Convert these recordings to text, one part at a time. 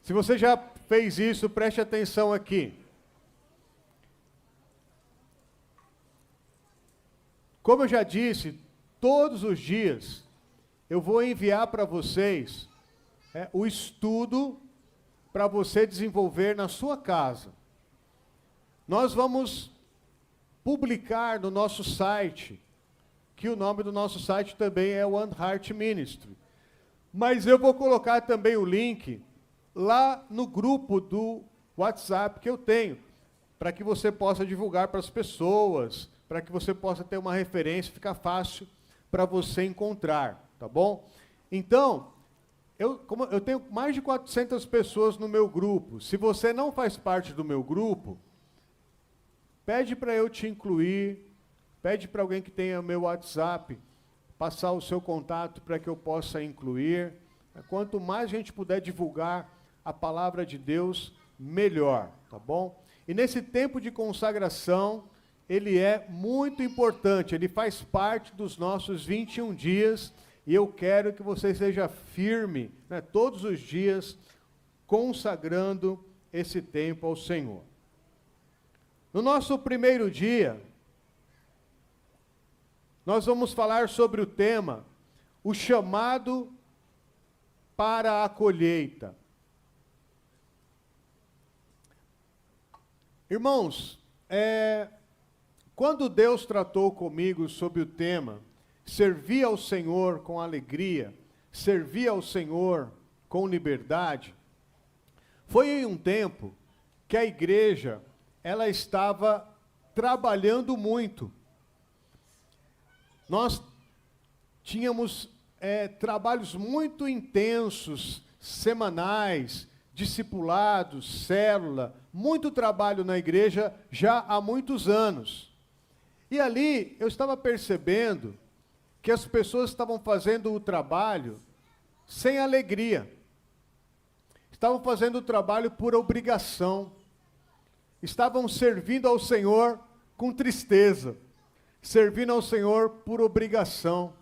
Se você já fez isso, preste atenção aqui. Como eu já disse, todos os dias eu vou enviar para vocês o estudo para você desenvolver na sua casa. Nós vamos publicar no nosso site, que o nome do nosso site também é One Heart Ministry. Mas eu vou colocar também o link lá no grupo do WhatsApp que eu tenho, para que você possa divulgar para as pessoas, para que você possa ter uma referência, fica fácil para você encontrar, tá bom? Então, eu tenho mais de 400 pessoas no meu grupo. Se você não faz parte do meu grupo, pede para eu te incluir, pede para alguém que tenha o meu WhatsApp, passar o seu contato para que eu possa incluir. Quanto mais a gente puder divulgar a palavra de Deus, melhor, tá bom? E nesse tempo de consagração, ele é muito importante, ele faz parte dos nossos 21 dias, e eu quero que você seja firme, todos os dias, consagrando esse tempo ao Senhor. No nosso primeiro dia, nós vamos falar sobre o tema, o chamado para a colheita. Irmãos, quando Deus tratou comigo sobre o tema, servir ao Senhor com alegria, servir ao Senhor com liberdade, foi em um tempo que a igreja, ela estava trabalhando muito. Nós tínhamos trabalhos muito intensos, semanais, discipulados, célula, muito trabalho na igreja já há muitos anos. E ali eu estava percebendo que as pessoas estavam fazendo o trabalho sem alegria. Estavam fazendo o trabalho por obrigação. Estavam servindo ao Senhor com tristeza. Servindo ao Senhor por obrigação.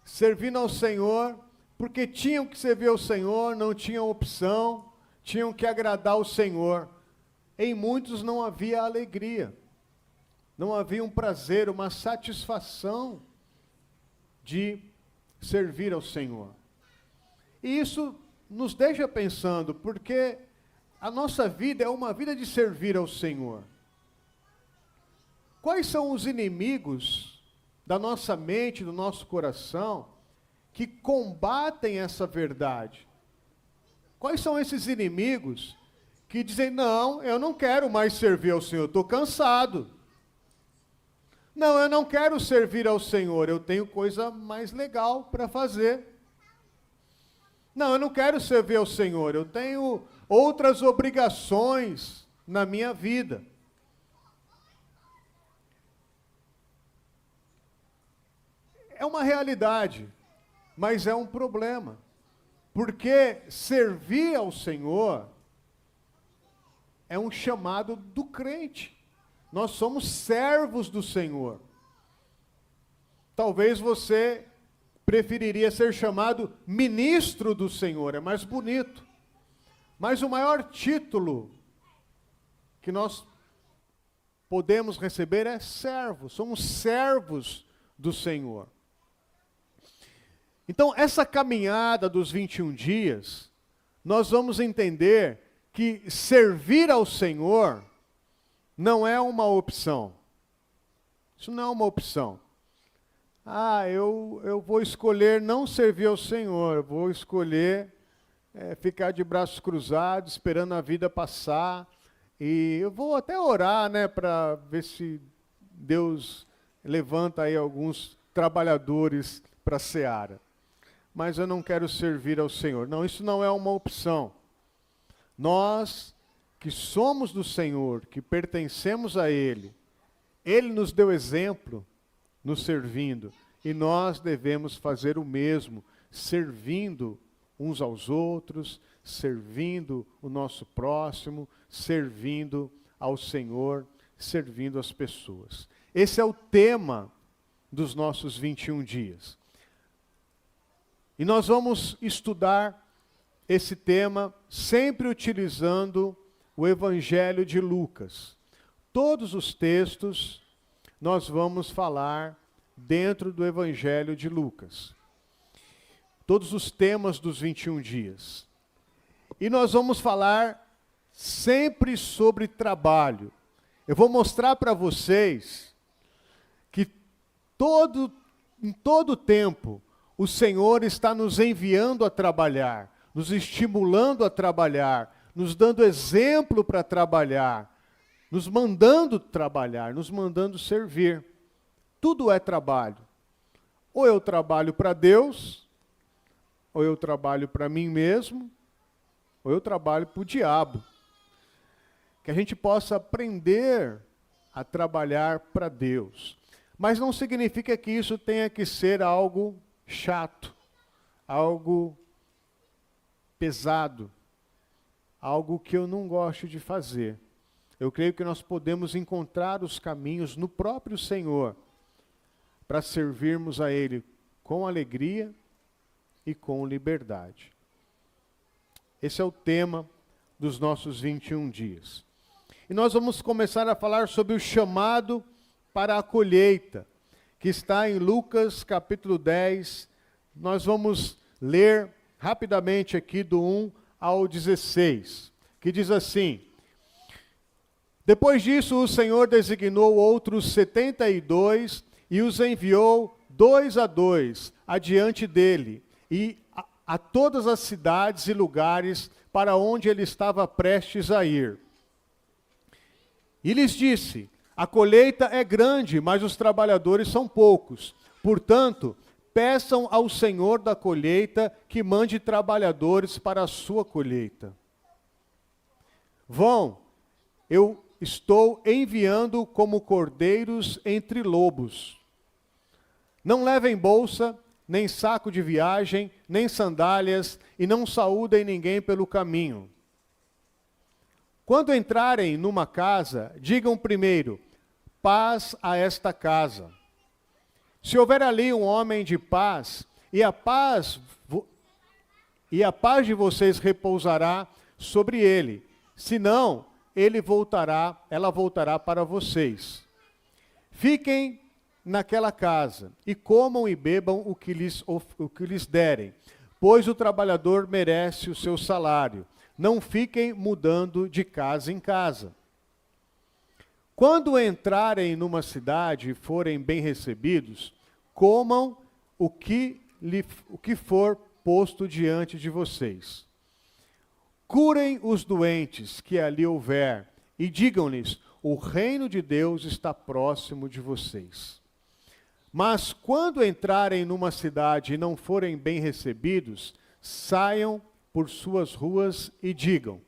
Servindo ao Senhor porque tinham que servir ao Senhor, não tinham opção, tinham que agradar o Senhor. Em muitos não havia alegria. Não havia um prazer, uma satisfação de servir ao Senhor. E isso nos deixa pensando, porque a nossa vida é uma vida de servir ao Senhor. Quais são os inimigos da nossa mente, do nosso coração, que combatem essa verdade? Quais são esses inimigos que dizem, não, eu não quero mais servir ao Senhor, estou cansado. Não, eu não quero servir ao Senhor, eu tenho coisa mais legal para fazer. Não, eu não quero servir ao Senhor, eu tenho outras obrigações na minha vida. É uma realidade, mas é um problema. Porque servir ao Senhor é um chamado do crente. Nós somos servos do Senhor. Talvez você preferiria ser chamado ministro do Senhor, é mais bonito. Mas o maior título que nós podemos receber é servo. Somos servos do Senhor. Então, essa caminhada dos 21 dias, nós vamos entender que servir ao Senhor não é uma opção. Isso não é uma opção. Eu vou escolher não servir ao Senhor, eu vou escolher ficar de braços cruzados, esperando a vida passar, e eu vou até orar, para ver se Deus levanta aí alguns trabalhadores para a seara. Mas eu não quero servir ao Senhor. Não, isso não é uma opção. Nós que somos do Senhor, que pertencemos a Ele, Ele nos deu exemplo nos servindo, e nós devemos fazer o mesmo, servindo uns aos outros, servindo o nosso próximo, servindo ao Senhor, servindo as pessoas. Esse é o tema dos nossos 21 dias. E nós vamos estudar esse tema sempre utilizando o Evangelho de Lucas. Todos os textos nós vamos falar dentro do Evangelho de Lucas. Todos os temas dos 21 dias. E nós vamos falar sempre sobre trabalho. Eu vou mostrar para vocês que em todo tempo o Senhor está nos enviando a trabalhar, nos estimulando a trabalhar, nos dando exemplo para trabalhar, nos mandando trabalhar, nos mandando servir. Tudo é trabalho. Ou eu trabalho para Deus, ou eu trabalho para mim mesmo, ou eu trabalho para o diabo. Que a gente possa aprender a trabalhar para Deus. Mas não significa que isso tenha que ser algo chato, algo pesado, algo que eu não gosto de fazer. Eu creio que nós podemos encontrar os caminhos no próprio Senhor para servirmos a Ele com alegria e com liberdade. Esse é o tema dos nossos 21 dias. E nós vamos começar a falar sobre o chamado para a colheita, que está em Lucas capítulo 10. Nós vamos ler rapidamente aqui do 1 ao 16, que diz assim: Depois disso o Senhor designou outros 72 e os enviou 2 a 2 adiante dele e a todas as cidades e lugares para onde ele estava prestes a ir. E lhes disse: A colheita é grande, mas os trabalhadores são poucos. Portanto, peçam ao Senhor da colheita que mande trabalhadores para a sua colheita. Vão, eu estou enviando como cordeiros entre lobos. Não levem bolsa, nem saco de viagem, nem sandálias, e não saúdem ninguém pelo caminho. Quando entrarem numa casa, digam primeiro: paz a esta casa. Se houver ali um homem de paz, e a paz de vocês repousará sobre ele. Senão, ela voltará para vocês. Fiquem naquela casa, e comam e bebam o que lhes derem, pois o trabalhador merece o seu salário. Não fiquem mudando de casa em casa. Quando entrarem numa cidade e forem bem recebidos, comam o que for posto diante de vocês. Curem os doentes que ali houver e digam-lhes: o reino de Deus está próximo de vocês. Mas quando entrarem numa cidade e não forem bem recebidos, saiam por suas ruas e digam: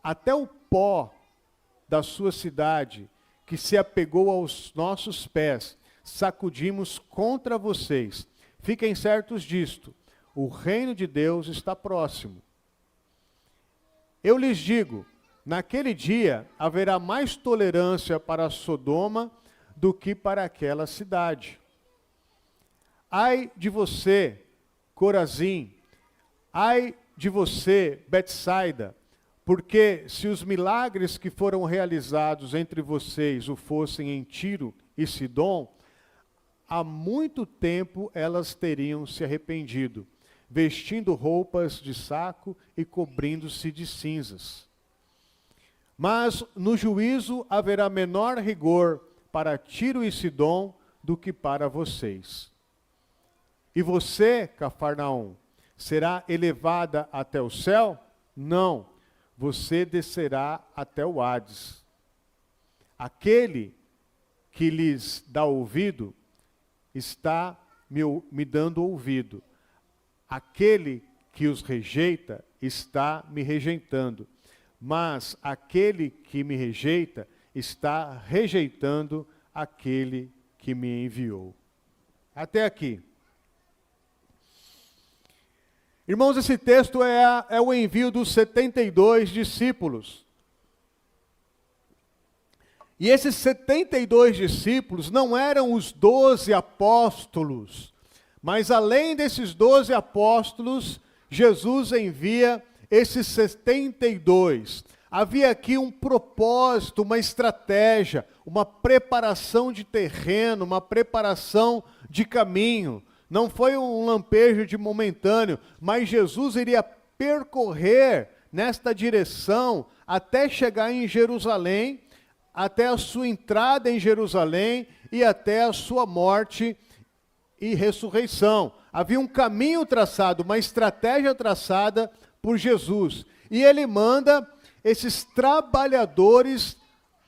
até o pó da sua cidade, que se apegou aos nossos pés, sacudimos contra vocês. Fiquem certos disto: o reino de Deus está próximo. Eu lhes digo, naquele dia haverá mais tolerância para Sodoma do que para aquela cidade. Ai de você, Corazim! Ai de você, Betsaida! Porque se os milagres que foram realizados entre vocês o fossem em Tiro e Sidom, há muito tempo elas teriam se arrependido, vestindo roupas de saco e cobrindo-se de cinzas. Mas no juízo haverá menor rigor para Tiro e Sidom do que para vocês. E você, Cafarnaum, será elevada até o céu? Não, você descerá até o Hades. Aquele que lhes dá ouvido, está me dando ouvido. Aquele que os rejeita, está me rejeitando. Mas aquele que me rejeita, está rejeitando aquele que me enviou. Até aqui. Irmãos, esse texto é o envio dos 72 discípulos. E esses 72 discípulos não eram os 12 apóstolos, mas além desses 12 apóstolos, Jesus envia esses 72. Havia aqui um propósito, uma estratégia, uma preparação de terreno, uma preparação de caminho. Não foi um lampejo de momentâneo, mas Jesus iria percorrer nesta direção até chegar em Jerusalém, até a sua entrada em Jerusalém e até a sua morte e ressurreição. Havia um caminho traçado, uma estratégia traçada por Jesus. E ele manda esses trabalhadores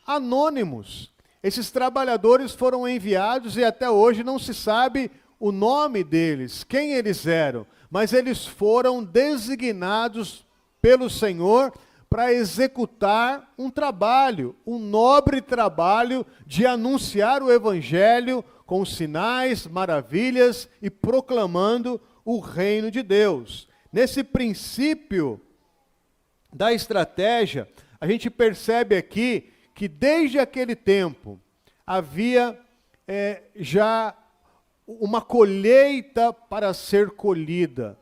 anônimos. Esses trabalhadores foram enviados e até hoje não se sabe o nome deles, quem eles eram, mas eles foram designados pelo Senhor para executar um trabalho, um nobre trabalho de anunciar o Evangelho com sinais, maravilhas e proclamando o reino de Deus. Nesse princípio da estratégia, a gente percebe aqui que desde aquele tempo havia já uma colheita para ser colhida,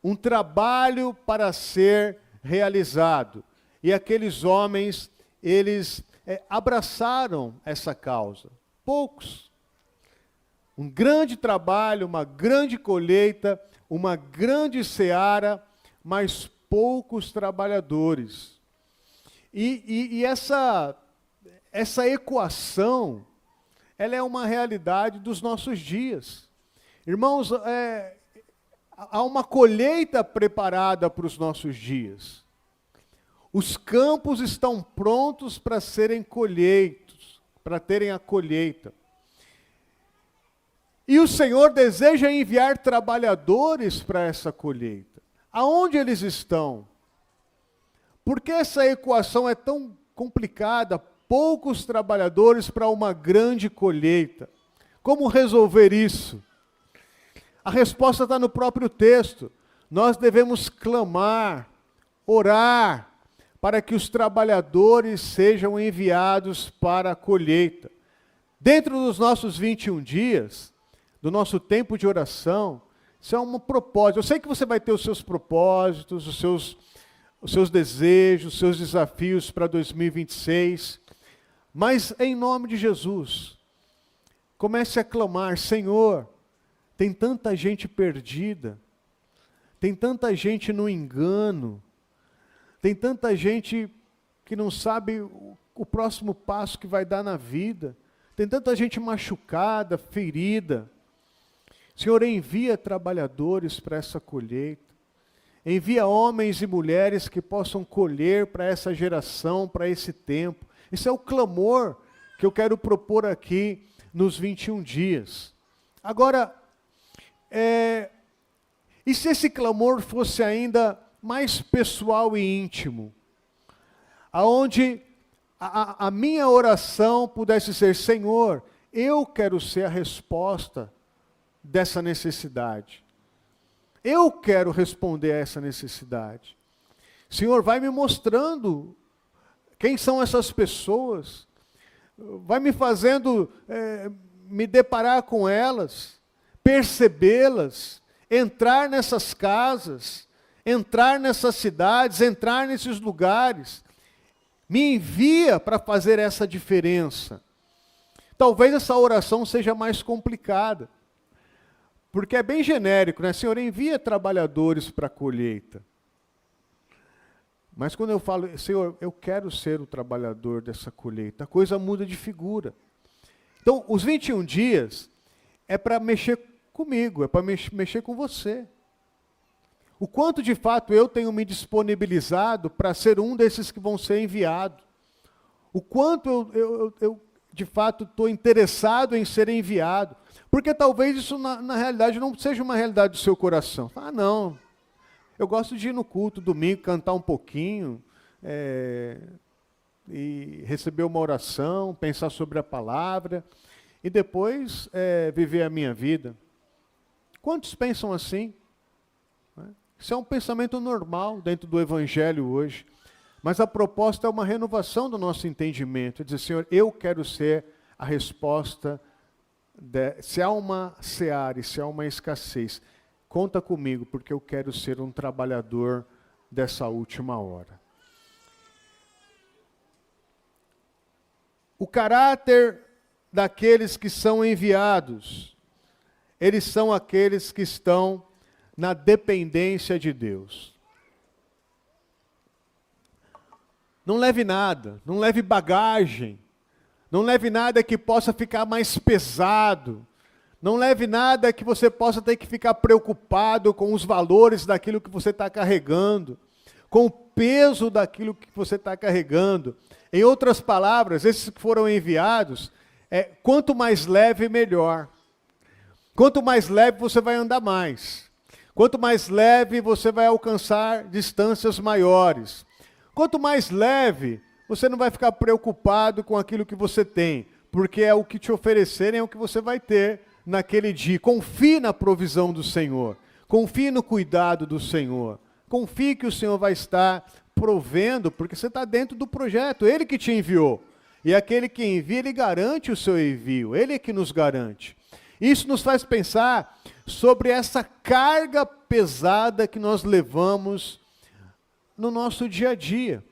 um trabalho para ser realizado. E aqueles homens, eles abraçaram essa causa. Poucos. Um grande trabalho, uma grande colheita, uma grande seara, mas poucos trabalhadores. E essa equação, ela é uma realidade dos nossos dias. Irmãos, há uma colheita preparada para os nossos dias. Os campos estão prontos para serem colheitos, para terem a colheita. E o Senhor deseja enviar trabalhadores para essa colheita. Aonde eles estão? Por que essa equação é tão complicada? Poucos trabalhadores para uma grande colheita. Como resolver isso? A resposta está no próprio texto. Nós devemos clamar, orar, para que os trabalhadores sejam enviados para a colheita. Dentro dos nossos 21 dias, do nosso tempo de oração, isso é um propósito. Eu sei que você vai ter os seus propósitos, os seus desejos, os seus desafios para 2026, mas em nome de Jesus, comece a clamar: Senhor, tem tanta gente perdida, tem tanta gente no engano, tem tanta gente que não sabe o próximo passo que vai dar na vida, tem tanta gente machucada, ferida. Senhor, envia trabalhadores para essa colheita, envia homens e mulheres que possam colher para essa geração, para esse tempo. Esse é o clamor que eu quero propor aqui nos 21 dias. Agora, e se esse clamor fosse ainda mais pessoal e íntimo? Aonde a minha oração pudesse ser: Senhor, eu quero ser a resposta dessa necessidade. Eu quero responder a essa necessidade. Senhor, vai me mostrando quem são essas pessoas, vai me fazendo me deparar com elas, percebê-las, entrar nessas casas, entrar nessas cidades, entrar nesses lugares. Me envia para fazer essa diferença. Talvez essa oração seja mais complicada, porque é bem genérico, né? Senhor, envia trabalhadores para a colheita. Mas quando eu falo: Senhor, eu quero ser o trabalhador dessa colheita, a coisa muda de figura. Então, os 21 dias é para mexer comigo, é para mexer com você. O quanto de fato eu tenho me disponibilizado para ser um desses que vão ser enviados. O quanto eu de fato estou interessado em ser enviado. Porque talvez isso na realidade não seja uma realidade do seu coração. Ah, não, eu gosto de ir no culto domingo, cantar um pouquinho, e receber uma oração, pensar sobre a palavra, e depois viver a minha vida. Quantos pensam assim? Isso é um pensamento normal dentro do Evangelho hoje. Mas a proposta é uma renovação do nosso entendimento. É dizer: Senhor, eu quero ser a resposta. Se há uma seara e se há uma escassez, conta comigo, porque eu quero ser um trabalhador dessa última hora. O caráter daqueles que são enviados, eles são aqueles que estão na dependência de Deus. Não leve nada, não leve bagagem, não leve nada que possa ficar mais pesado, não leve nada que você possa ter que ficar preocupado com os valores daquilo que você está carregando, com o peso daquilo que você está carregando. Em outras palavras, esses que foram enviados, quanto mais leve, melhor. Quanto mais leve, você vai andar mais. Quanto mais leve, você vai alcançar distâncias maiores. Quanto mais leve, você não vai ficar preocupado com aquilo que você tem, porque é o que te oferecerem, é o que você vai ter naquele dia. Confie na provisão do Senhor. Confie no cuidado do Senhor. Confie que o Senhor vai estar provendo, porque você está dentro do projeto, Ele que te enviou. E aquele que envia, Ele garante o seu envio, Ele é que nos garante. Isso nos faz pensar sobre essa carga pesada que nós levamos no nosso dia a dia.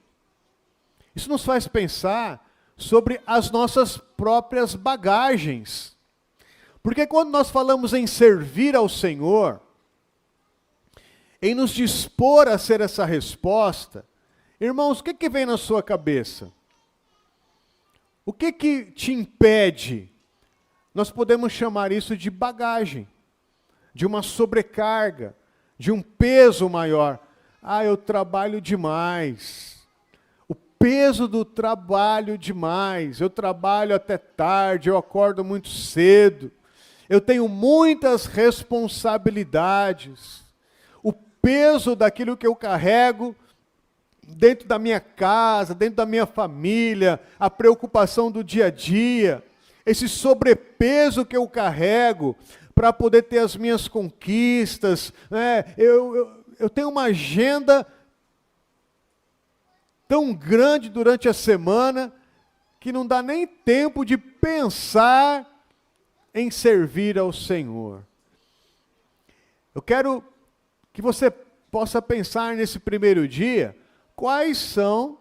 Isso nos faz pensar sobre as nossas próprias bagagens. Porque quando nós falamos em servir ao Senhor, em nos dispor a ser essa resposta, irmãos, o que vem na sua cabeça? O que te impede? Nós podemos chamar isso de bagagem, de uma sobrecarga, de um peso maior. Eu trabalho demais. O peso do trabalho demais. Eu trabalho até tarde, eu acordo muito cedo. Eu tenho muitas responsabilidades. O peso daquilo que eu carrego dentro da minha casa, dentro da minha família, a preocupação do dia a dia, esse sobrepeso que eu carrego para poder ter as minhas conquistas, né? Eu tenho uma agenda tão grande durante a semana que não dá nem tempo de pensar em servir ao Senhor. Eu quero que você possa pensar nesse primeiro dia, quais são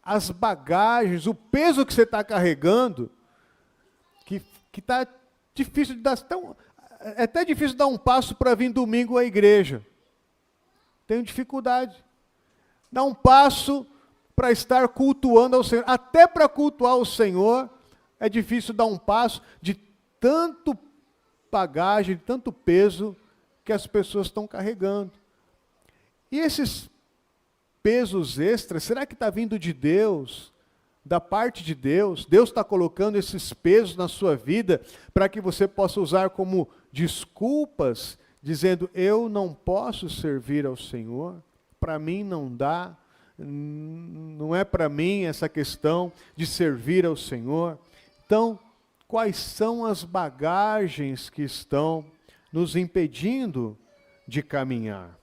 as bagagens, o peso que você está carregando, que está difícil de dar, é até difícil dar um passo para vir domingo à igreja. Tenho dificuldade. Dar um passo para estar cultuando ao Senhor. Até para cultuar o Senhor, é difícil dar um passo de tanto bagagem, de tanto peso que as pessoas estão carregando. E esses pesos extras, será que está vindo de Deus? Da parte de Deus? Deus está colocando esses pesos na sua vida para que você possa usar como desculpas, dizendo, eu não posso servir ao Senhor, para mim não dá, não é para mim essa questão de servir ao Senhor. Então, quais são as bagagens que estão nos impedindo de caminhar?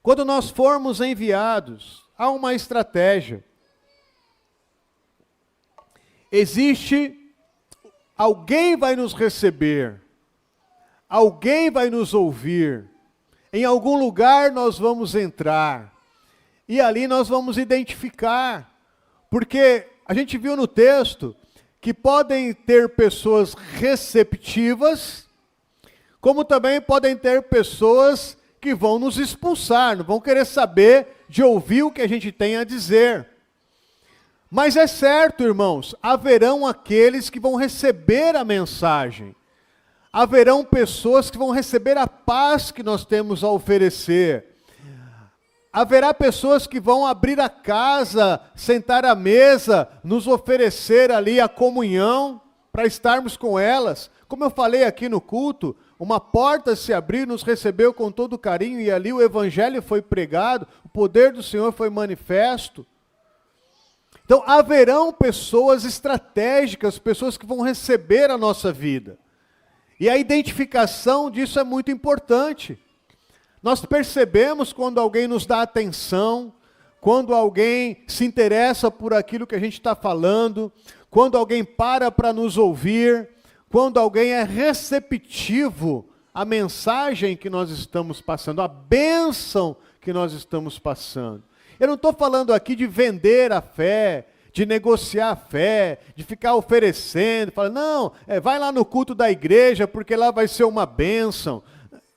Quando nós formos enviados, há uma estratégia. Alguém vai nos receber, alguém vai nos ouvir, em algum lugar nós vamos entrar, e ali nós vamos identificar, porque a gente viu no texto que podem ter pessoas receptivas, como também podem ter pessoas que vão nos expulsar, não vão querer saber de ouvir o que a gente tem a dizer. Mas é certo, irmãos, haverão aqueles que vão receber a mensagem. Haverão pessoas que vão receber a paz que nós temos a oferecer. Haverá pessoas que vão abrir a casa, sentar à mesa, nos oferecer ali a comunhão, para estarmos com elas. Como eu falei aqui no culto, uma porta se abriu, nos recebeu com todo carinho, e ali o evangelho foi pregado, o poder do Senhor foi manifesto. Então, haverão pessoas estratégicas, pessoas que vão receber a nossa vida. E a identificação disso é muito importante. Nós percebemos quando alguém nos dá atenção, quando alguém se interessa por aquilo que a gente está falando, quando alguém para nos ouvir, quando alguém é receptivo a mensagem que nós estamos passando, a bênção que nós estamos passando. Eu não estou falando aqui de vender a fé, de negociar a fé, de ficar oferecendo, falando, não, vai lá no culto da igreja, porque lá vai ser uma bênção.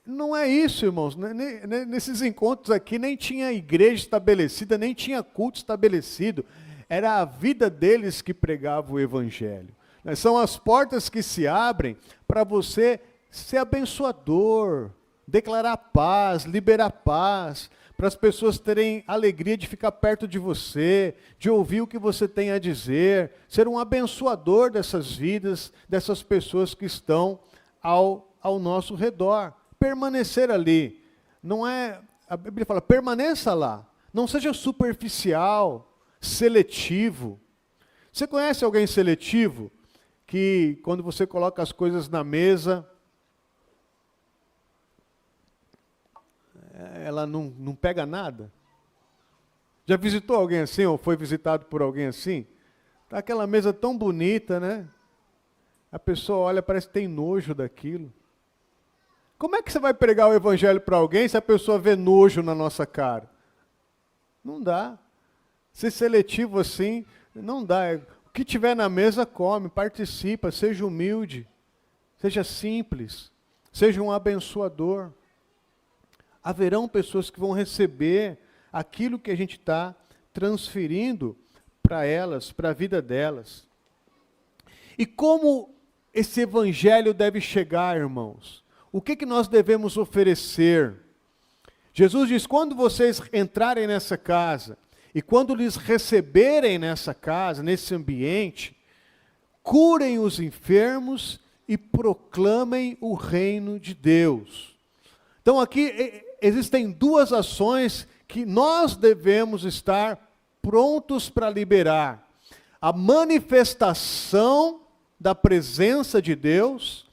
Não é isso, irmãos. Nesses encontros aqui nem tinha igreja estabelecida, nem tinha culto estabelecido. Era a vida deles que pregava o evangelho. São as portas que se abrem para você ser abençoador, declarar paz, liberar paz, para as pessoas terem alegria de ficar perto de você, de ouvir o que você tem a dizer, ser um abençoador dessas vidas, dessas pessoas que estão ao nosso redor. Permanecer ali. Não é, a Bíblia fala, permaneça lá. Não seja superficial, seletivo. Você conhece alguém seletivo? Que quando você coloca as coisas na mesa, ela não pega nada? Já visitou alguém assim, ou foi visitado por alguém assim? Está aquela mesa tão bonita, né? A pessoa olha, parece que tem nojo daquilo. Como é que você vai pregar o evangelho para alguém se a pessoa vê nojo na nossa cara? Não dá. Ser seletivo assim, não dá. O que tiver na mesa, come, participa, seja humilde, seja simples, seja um abençoador. Haverão pessoas que vão receber aquilo que a gente está transferindo para elas, para a vida delas. E como esse evangelho deve chegar, irmãos? O que nós devemos oferecer? Jesus diz, quando vocês entrarem nessa casa, e quando lhes receberem nessa casa, nesse ambiente, curem os enfermos e proclamem o reino de Deus. Então aqui existem duas ações que nós devemos estar prontos para liberar. A manifestação da presença de Deus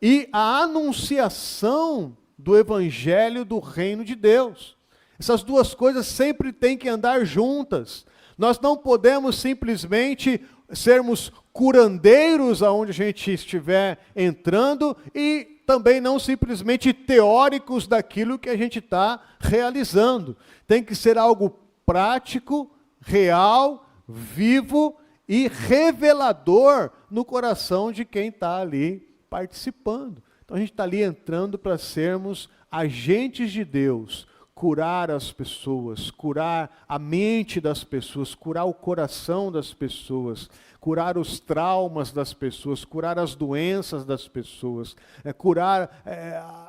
e a anunciação do evangelho do reino de Deus. Essas duas coisas sempre têm que andar juntas. Nós não podemos simplesmente sermos curandeiros aonde a gente estiver entrando e também não simplesmente teóricos daquilo que a gente está realizando. Tem que ser algo prático, real, vivo e revelador no coração de quem está ali participando. Então a gente está ali entrando para sermos agentes de Deus, curar as pessoas, curar a mente das pessoas, curar o coração das pessoas, curar os traumas das pessoas, curar as doenças das pessoas, curar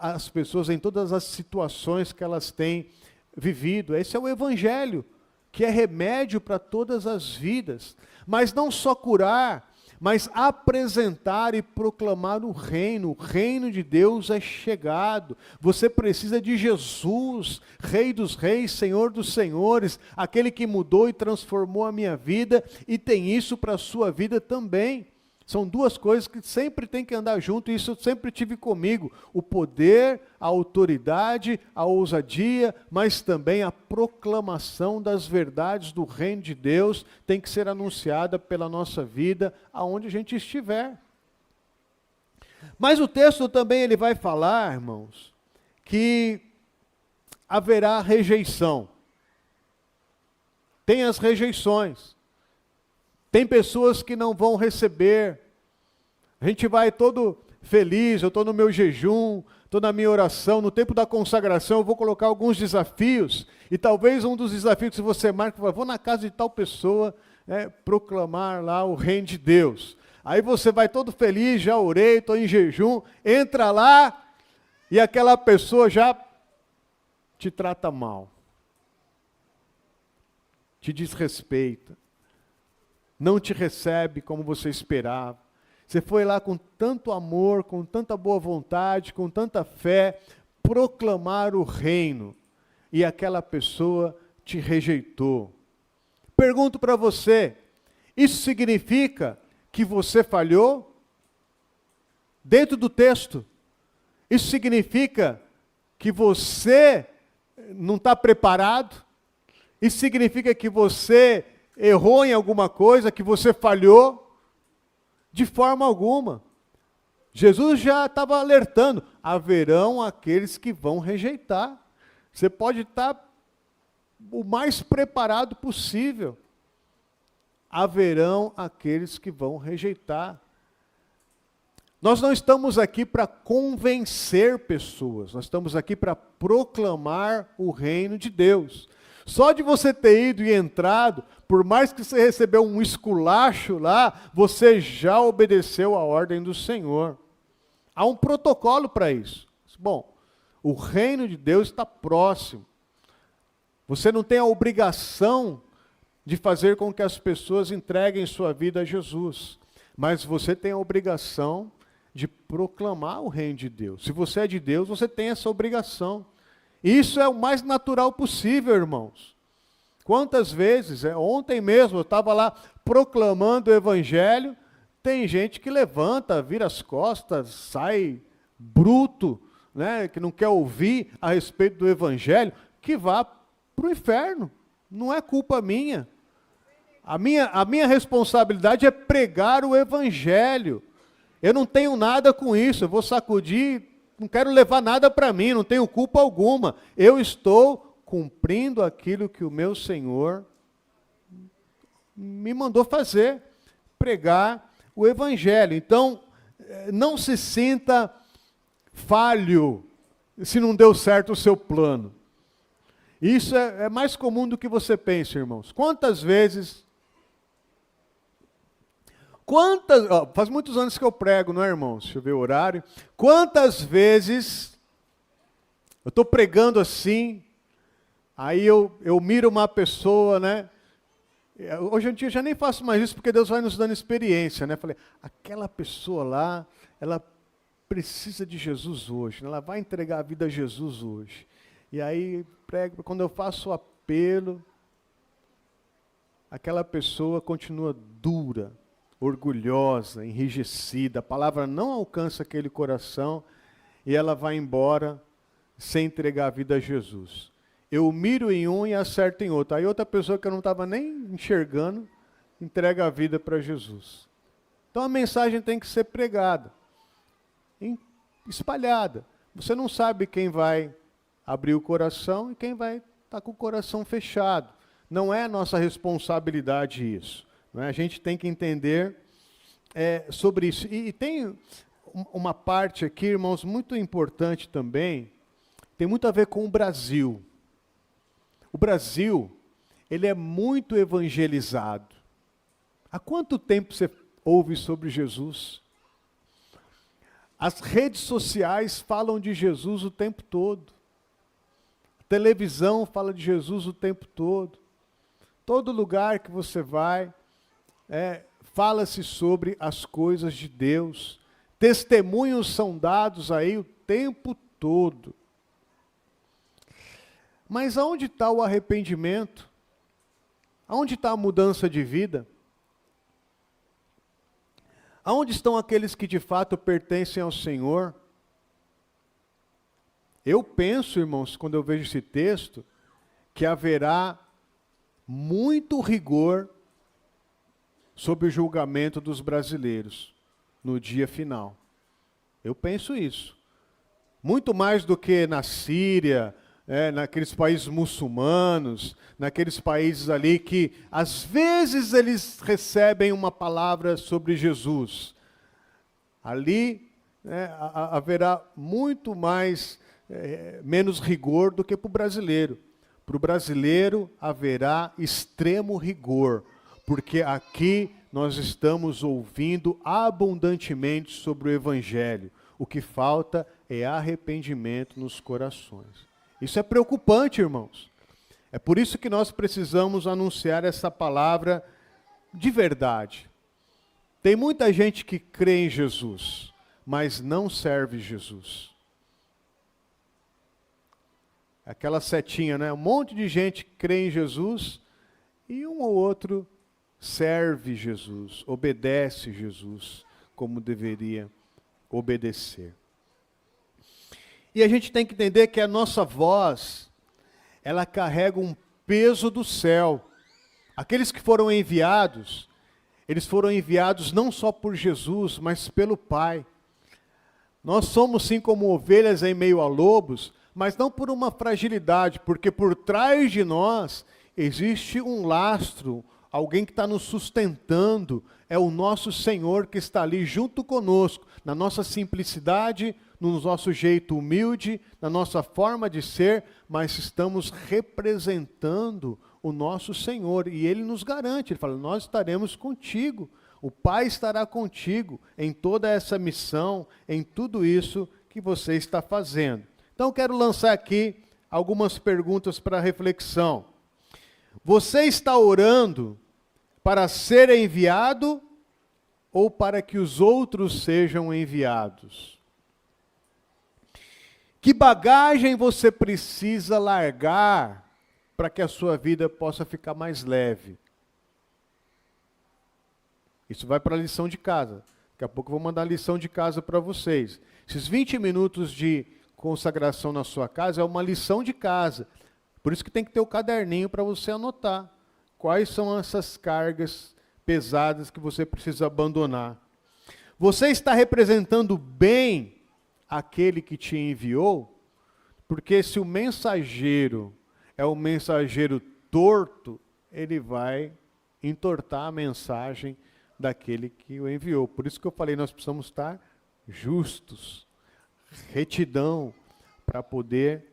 as pessoas em todas as situações que elas têm vivido. Esse é o evangelho, que é remédio para todas as vidas. Mas não só curar, mas apresentar e proclamar o reino de Deus é chegado. Você precisa de Jesus, Rei dos reis, Senhor dos senhores, aquele que mudou e transformou a minha vida, e tem isso para a sua vida também. São duas coisas que sempre tem que andar junto, e isso eu sempre tive comigo. O poder, a autoridade, a ousadia, mas também a proclamação das verdades do reino de Deus tem que ser anunciada pela nossa vida, aonde a gente estiver. Mas o texto também ele vai falar, irmãos, que haverá rejeição. Tem as rejeições. Tem pessoas que não vão receber. A gente vai todo feliz, eu estou no meu jejum, estou na minha oração, no tempo da consagração eu vou colocar alguns desafios, e talvez um dos desafios que você marca, vou na casa de tal pessoa, proclamar lá o reino de Deus. Aí você vai todo feliz, já orei, estou em jejum, entra lá, e aquela pessoa já te trata mal, te desrespeita, não te recebe como você esperava. Você foi lá com tanto amor, com tanta boa vontade, com tanta fé, proclamar o reino, e aquela pessoa te rejeitou. Pergunto para você, isso significa que você falhou? Dentro do texto, isso significa que você não está preparado? Isso significa que você errou em alguma coisa, que você falhou? De forma alguma. Jesus já estava alertando, haverão aqueles que vão rejeitar. Você pode estar o mais preparado possível. Haverão aqueles que vão rejeitar. Nós não estamos aqui para convencer pessoas, nós estamos aqui para proclamar o reino de Deus. Só de você ter ido e entrado, por mais que você recebeu um esculacho lá, você já obedeceu a ordem do Senhor. Há um protocolo para isso. Bom, o reino de Deus está próximo. Você não tem a obrigação de fazer com que as pessoas entreguem sua vida a Jesus, mas você tem a obrigação de proclamar o reino de Deus. Se você é de Deus, você tem essa obrigação. Isso é o mais natural possível, irmãos. Quantas vezes, ontem mesmo eu estava lá proclamando o evangelho, tem gente que levanta, vira as costas, sai bruto, né, que não quer ouvir a respeito do evangelho, que vá para o inferno. Não é culpa minha. A minha responsabilidade é pregar o evangelho. Eu não tenho nada com isso, eu vou sacudir, não quero levar nada para mim, não tenho culpa alguma. Eu estou cumprindo aquilo que o meu Senhor me mandou fazer, pregar o evangelho. Então, não se sinta falho se não deu certo o seu plano. Isso é mais comum do que você pensa, irmãos. Faz muitos anos que eu prego, não é, irmãos? Deixa eu ver o horário. Quantas vezes eu estou pregando assim, aí eu miro uma pessoa, né? Hoje em dia eu já nem faço mais isso, porque Deus vai nos dando experiência, né? Falei, aquela pessoa lá, ela precisa de Jesus hoje, né? Ela vai entregar a vida a Jesus hoje. E aí, prego, quando eu faço o apelo, aquela pessoa continua dura, orgulhosa, enrijecida, a palavra não alcança aquele coração e ela vai embora sem entregar a vida a Jesus. Eu miro em um e acerto em outro. Aí outra pessoa que eu não estava nem enxergando, entrega a vida para Jesus. Então a mensagem tem que ser pregada, espalhada. Você não sabe quem vai abrir o coração e quem vai estar com o coração fechado. Não é nossa responsabilidade isso. Não é? A gente tem que entender sobre isso. E tem uma parte aqui, irmãos, muito importante também, tem muito a ver com o Brasil. O Brasil, ele é muito evangelizado. Há quanto tempo você ouve sobre Jesus? As redes sociais falam de Jesus o tempo todo. A televisão fala de Jesus o tempo todo. Todo lugar que você vai, fala-se sobre as coisas de Deus. Testemunhos são dados aí o tempo todo. Mas aonde está o arrependimento? Aonde está a mudança de vida? Aonde estão aqueles que de fato pertencem ao Senhor? Eu penso, irmãos, quando eu vejo esse texto, que haverá muito rigor sobre o julgamento dos brasileiros no dia final. Eu penso isso. Muito mais do que na Síria, naqueles países muçulmanos, naqueles países ali que, às vezes, eles recebem uma palavra sobre Jesus. Ali haverá muito mais, menos rigor do que para o brasileiro. Para o brasileiro haverá extremo rigor, porque aqui nós estamos ouvindo abundantemente sobre o Evangelho. O que falta é arrependimento nos corações. Isso é preocupante, irmãos. É por isso que nós precisamos anunciar essa palavra de verdade. Tem muita gente que crê em Jesus, mas não serve Jesus. Aquela setinha, né? Um monte de gente crê em Jesus e um ou outro serve Jesus, obedece Jesus como deveria obedecer. E a gente tem que entender que a nossa voz, ela carrega um peso do céu. Aqueles que foram enviados, eles foram enviados não só por Jesus, mas pelo Pai. Nós somos sim como ovelhas em meio a lobos, mas não por uma fragilidade, porque por trás de nós existe um lastro, alguém que está nos sustentando, é o nosso Senhor que está ali junto conosco, na nossa simplicidade, no nosso jeito humilde, na nossa forma de ser, mas estamos representando o nosso Senhor, e Ele nos garante, Ele fala, nós estaremos contigo, o Pai estará contigo em toda essa missão, em tudo isso que você está fazendo. Então quero lançar aqui algumas perguntas para reflexão. Você está orando para ser enviado ou para que os outros sejam enviados? Que bagagem você precisa largar para que a sua vida possa ficar mais leve? Isso vai para a lição de casa. Daqui a pouco eu vou mandar a lição de casa para vocês. Esses 20 minutos de consagração na sua casa é uma lição de casa. Por isso que tem que ter o caderninho para você anotar. Quais são essas cargas pesadas que você precisa abandonar? Você está representando bem aquele que te enviou? Porque se o mensageiro é um mensageiro torto, ele vai entortar a mensagem daquele que o enviou. Por isso que eu falei, nós precisamos estar justos, retidão, para poder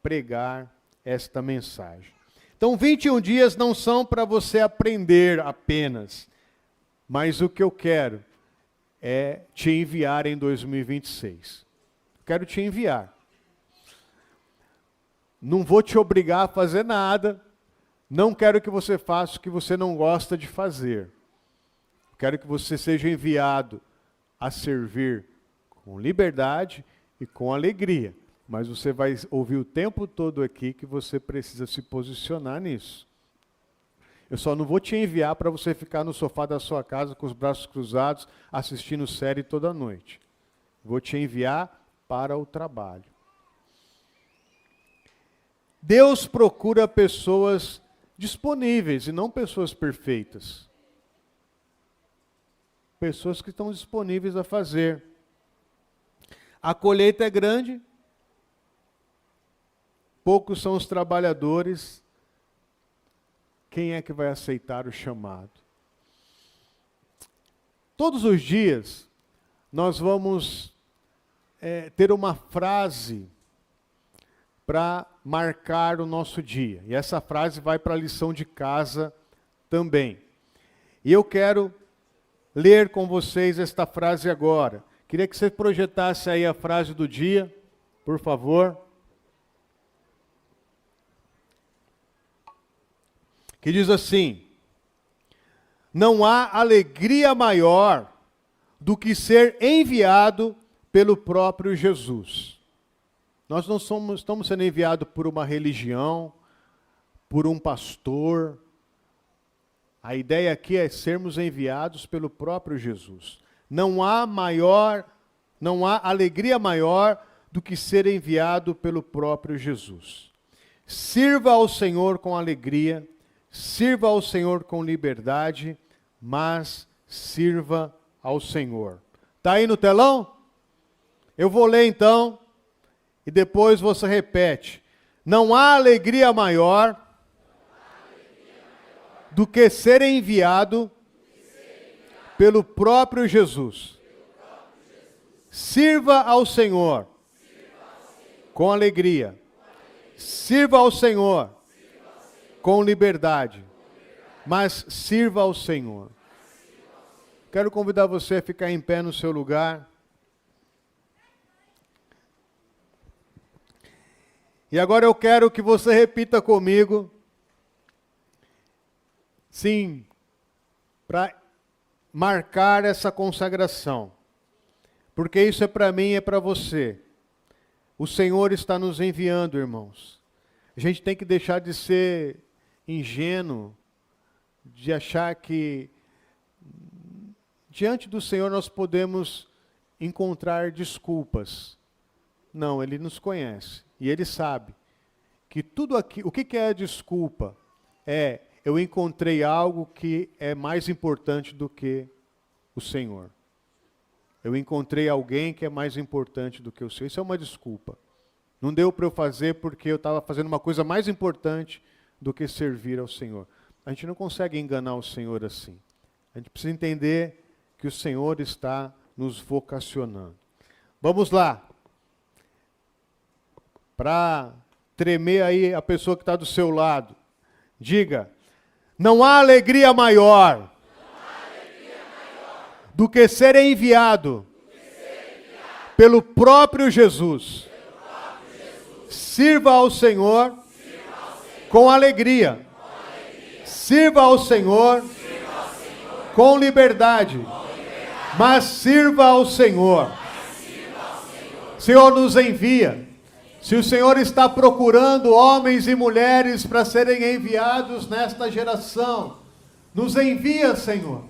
pregar esta mensagem. Então, 21 dias não são para você aprender apenas, mas o que eu quero é te enviar em 2026. Quero te enviar. Não vou te obrigar a fazer nada, não quero que você faça o que você não gosta de fazer. Quero que você seja enviado a servir com liberdade e com alegria. Mas você vai ouvir o tempo todo aqui que você precisa se posicionar nisso. Eu só não vou te enviar para você ficar no sofá da sua casa com os braços cruzados, assistindo série toda noite. Vou te enviar para o trabalho. Deus procura pessoas disponíveis e não pessoas perfeitas. Pessoas que estão disponíveis a fazer. A colheita é grande, poucos são os trabalhadores. Quem é que vai aceitar o chamado? Todos os dias, nós vamos ter uma frase para marcar o nosso dia. E essa frase vai para a lição de casa também. E eu quero ler com vocês esta frase agora. Queria que você projetasse aí a frase do dia, por favor. Que diz assim: não há alegria maior do que ser enviado pelo próprio Jesus. Nós não estamos sendo enviados por uma religião, por um pastor. A ideia aqui é sermos enviados pelo próprio Jesus. Não há alegria maior do que ser enviado pelo próprio Jesus. Sirva ao Senhor com alegria, sirva ao Senhor com liberdade, mas sirva ao Senhor. Está aí no telão? Eu vou ler então, e depois você repete. Não há alegria maior do que ser enviado pelo próprio Jesus. Sirva ao Senhor com alegria. Sirva ao Senhor com liberdade. Mas sirva ao Senhor. Quero convidar você a ficar em pé no seu lugar. E agora eu quero que você repita comigo. Sim, para marcar essa consagração. Porque isso é para mim e é para você. O Senhor está nos enviando, irmãos. A gente tem que deixar de ser ingênuo, de achar que diante do Senhor nós podemos encontrar desculpas. Não, Ele nos conhece e Ele sabe que tudo aqui, o que é a desculpa? Eu encontrei algo que é mais importante do que o Senhor. Eu encontrei alguém que é mais importante do que o Senhor. Isso é uma desculpa. Não deu para eu fazer porque eu estava fazendo uma coisa mais importante do que servir ao Senhor. A gente não consegue enganar o Senhor assim. A gente precisa entender que o Senhor está nos vocacionando. Vamos lá. Para tremer aí a pessoa que está do seu lado. Diga, não há alegria maior do que ser enviado pelo próprio Jesus. Sirva ao Senhor com alegria. Sirva ao Senhor com liberdade. Mas sirva ao Senhor. Senhor nos envia. Se o Senhor está procurando homens e mulheres para serem enviados nesta geração, nos envia, Senhor.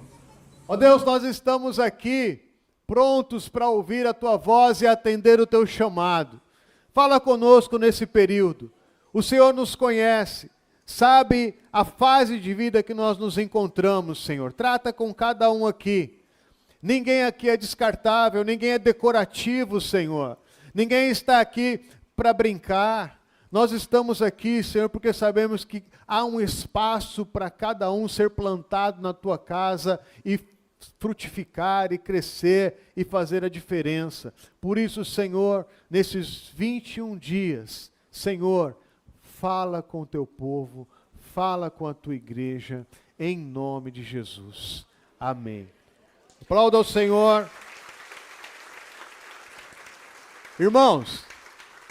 Ó Deus, nós estamos aqui prontos para ouvir a Tua voz e atender o Teu chamado. Fala conosco nesse período. O Senhor nos conhece, sabe a fase de vida que nós nos encontramos, Senhor. Trata com cada um aqui. Ninguém aqui é descartável, ninguém é decorativo, Senhor. Ninguém está aqui para brincar. Nós estamos aqui, Senhor, porque sabemos que há um espaço para cada um ser plantado na Tua casa e frutificar e crescer e fazer a diferença. Por isso, Senhor, nesses 21 dias, Senhor, fala com o Teu povo, fala com a Tua igreja, em nome de Jesus. Amém. Aplauda ao Senhor. Irmãos,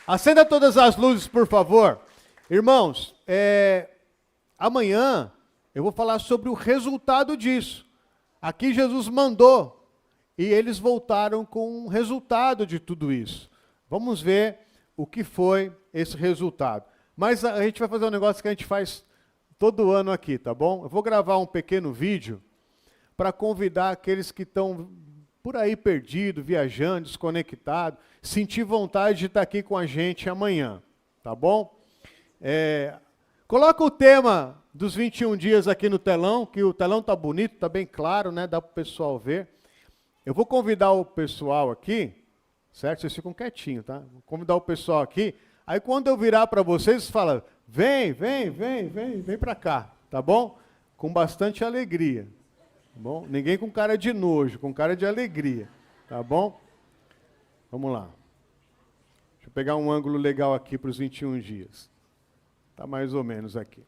acenda todas as luzes, por favor. Irmãos, amanhã eu vou falar sobre o resultado disso. Aqui Jesus mandou e eles voltaram com um resultado de tudo isso. Vamos ver o que foi esse resultado. Mas a gente vai fazer um negócio que a gente faz todo ano aqui, tá bom? Eu vou gravar um pequeno vídeo para convidar aqueles que estão por aí perdidos, viajando, desconectados, sentir vontade de estar aqui com a gente amanhã, tá bom? Coloca o tema dos 21 dias aqui no telão, que o telão está bonito, está bem claro, né? Dá para o pessoal ver. Eu vou convidar o pessoal aqui, certo? Vocês ficam quietinhos, tá? Vou convidar o pessoal aqui. Aí quando eu virar para vocês, fala, vem para cá, tá bom? Com bastante alegria, tá bom? Ninguém com cara de nojo, com cara de alegria, tá bom? Vamos lá. Deixa eu pegar um ângulo legal aqui para os 21 dias. Tá mais ou menos aqui.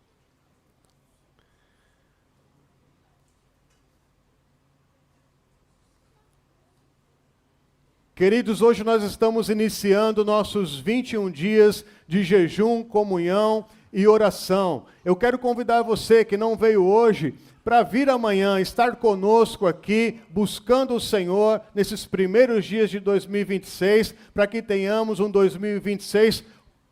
Queridos, hoje nós estamos iniciando nossos 21 dias de jejum, comunhão e oração. Eu quero convidar você que não veio hoje para vir amanhã, estar conosco aqui, buscando o Senhor nesses primeiros dias de 2026, para que tenhamos um 2026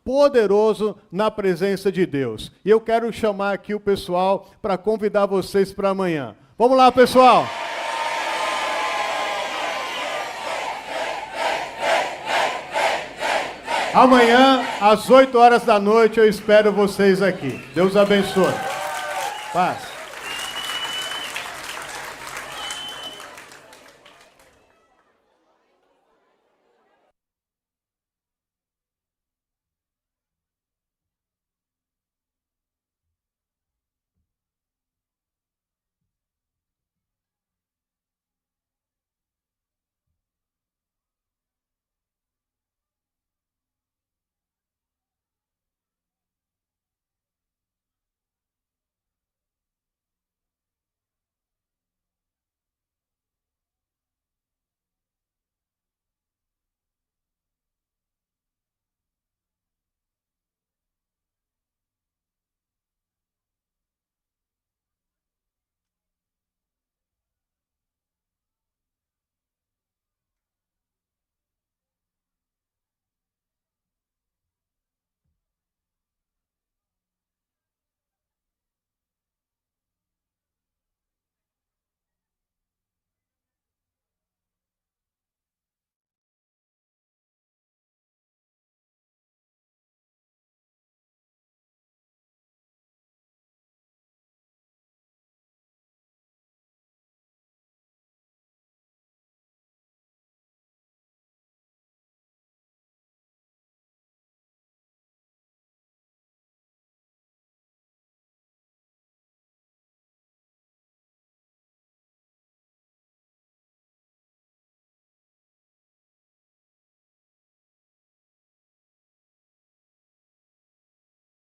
poderoso na presença de Deus. E eu quero chamar aqui o pessoal para convidar vocês para amanhã. Vamos lá, pessoal! Amanhã, às 8 horas da noite, eu espero vocês aqui. Deus abençoe. Paz.